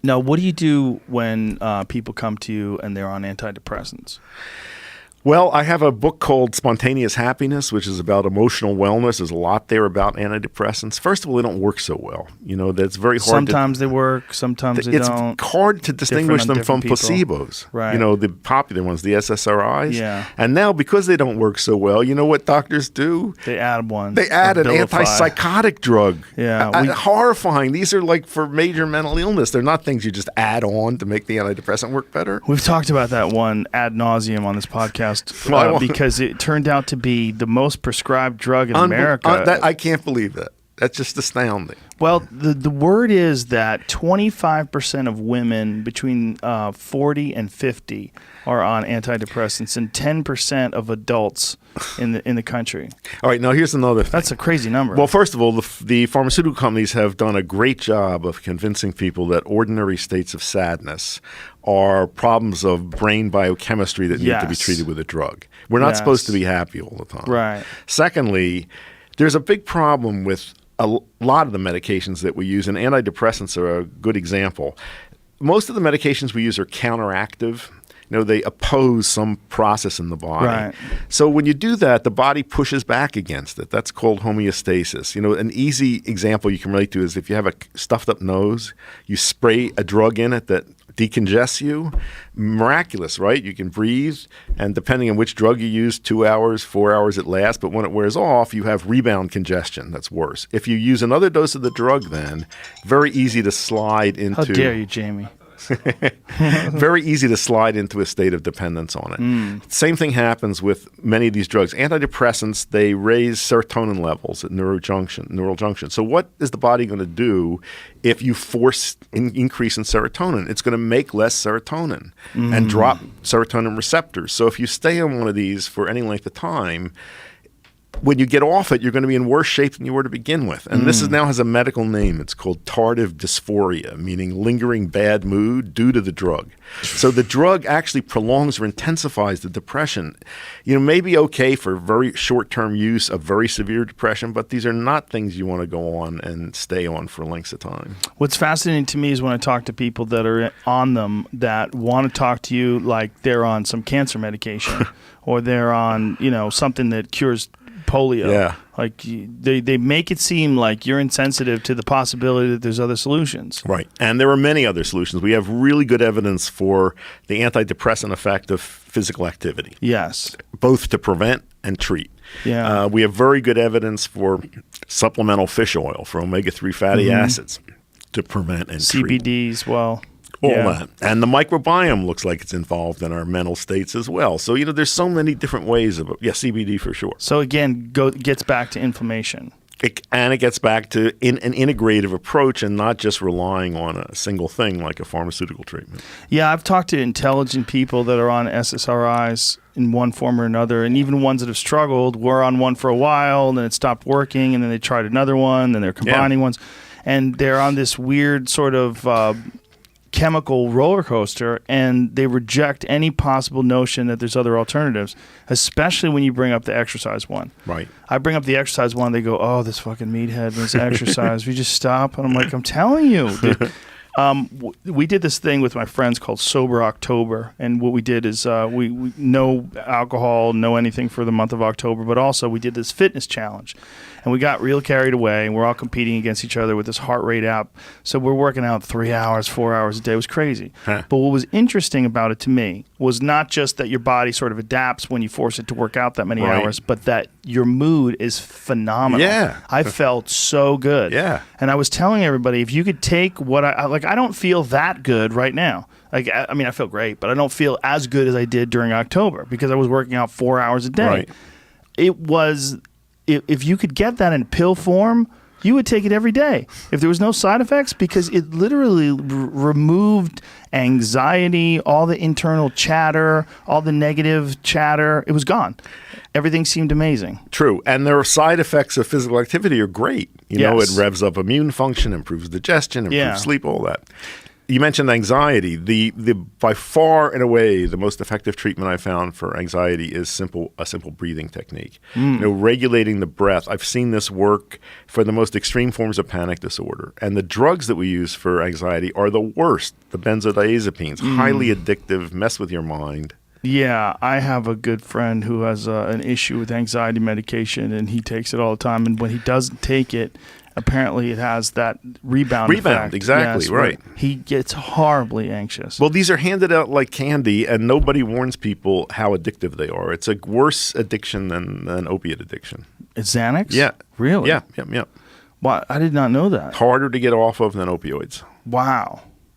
Now, what do you do when people come to you and they're on antidepressants? Well, I have a book called Spontaneous Happiness, which is about emotional wellness. There's a lot there about antidepressants. First of all, they don't work so well. That's very hard. Sometimes they work, sometimes they don't. It's hard to distinguish them from people. placebos. Right. The popular ones, the SSRIs. Yeah. And now, because they don't work so well, you know what doctors do? They add one. They add an antipsychotic drug. Yeah. Horrifying. These are like for major mental illness. They're not things you just add on to make the antidepressant work better. We've talked about that one ad nauseum on this podcast. Because it turned out to be the most prescribed drug in America. I can't believe that. That's just astounding. Well, the word is that 25% of women between 40 and 50 are on antidepressants, and 10% of adults in the country. All right, now here's another thing. That's a crazy number. Well, first of all, the pharmaceutical companies have done a great job of convincing people that ordinary states of sadness are problems of brain biochemistry that need to be treated with a drug. We're not supposed to be happy all the time. Right. Secondly, there's a big problem with a lot of the medications that we use, and antidepressants are a good example. Most of the medications we use are counteractive. They oppose some process in the body. Right. So when you do that, the body pushes back against it. That's called homeostasis. An easy example you can relate to is if you have a stuffed up nose, you spray a drug in it that decongests you. Miraculous, right? You can breathe, and depending on which drug you use, 2 hours, 4 hours it lasts, but when it wears off, you have rebound congestion. That's worse. If you use another dose of the drug then, very easy to slide into... How dare you, Jamie? Very easy to slide into a state of dependence on it. Same thing happens with many of these drugs. Antidepressants, they raise serotonin levels at neural junction. So what is the body going to do if you force increase in serotonin? It's going to make less serotonin and drop serotonin receptors. So if you stay on one of these for any length of time, when you get off it, you're going to be in worse shape than you were to begin with. And this now has a medical name. It's called tardive dysphoria, meaning lingering bad mood due to the drug. So the drug actually prolongs or intensifies the depression. May be okay for very short-term use of very severe depression, but these are not things you want to go on and stay on for lengths of time. What's fascinating to me is when I talk to people that are on them that want to talk to you like they're on some cancer medication or they're on, something that cures polio. Yeah. Like they make it seem like you're insensitive to the possibility that there's other solutions. Right. And there are many other solutions. We have really good evidence for the antidepressant effect of physical activity. Yes. Both to prevent and treat. Yeah. We have very good evidence for supplemental fish oil, for omega-3 fatty acids to prevent and treat. CBDs, well... All that. And the microbiome looks like it's involved in our mental states as well. So, there's so many different ways of it. Yeah, CBD for sure. So, again, gets back to inflammation. It gets back to an integrative approach and not just relying on a single thing like a pharmaceutical treatment. Yeah, I've talked to intelligent people that are on SSRIs in one form or another, and even ones that have struggled were on one for a while, and then it stopped working, and then they tried another one, then they're combining ones. And they're on this weird sort of... chemical roller coaster, and they reject any possible notion that there's other alternatives, especially when you bring up the exercise one. Right. I bring up the exercise one, they go, oh, this fucking meathead, this exercise, we just stop. And I'm like, I'm telling you, dude. We did this thing with my friends called Sober October, and what we did is we no alcohol, no anything for the month of October, but also we did this fitness challenge. And we got real carried away, and we're all competing against each other with this heart rate app. So we're working out 3 hours, 4 hours a day. It was crazy. Huh. But what was interesting about it to me was not just that your body sort of adapts when you force it to work out that many hours, but that your mood is phenomenal. Yeah. I felt so good. Yeah. And I was telling everybody, if you could take what I don't feel that good right now. Like, I mean, I feel great, but I don't feel as good as I did during October because I was working out 4 hours a day. Right. It was... If you could get that in pill form, you would take it every day if there was no side effects, because it literally removed anxiety, all the internal chatter, all the negative chatter. It was gone. Everything seemed amazing. True. And their side effects of physical activity are great. You know, it revs up immune function, improves digestion, improves sleep, all that. You mentioned anxiety. The by far and away the most effective treatment I found for anxiety is a simple breathing technique. Regulating the breath. I've seen this work for the most extreme forms of panic disorder. And the drugs that we use for anxiety are the worst. The benzodiazepines, highly addictive, mess with your mind. Yeah, I have a good friend who has an issue with anxiety medication, and he takes it all the time. And when he doesn't take it, apparently it has that rebound effect. Exactly, right. He gets horribly anxious. Well, these are handed out like candy, and nobody warns people how addictive they are. It's a worse addiction than opiate addiction. It's Xanax? Yeah. Really? Yeah. Wow, I did not know that. Harder to get off of than opioids. Wow.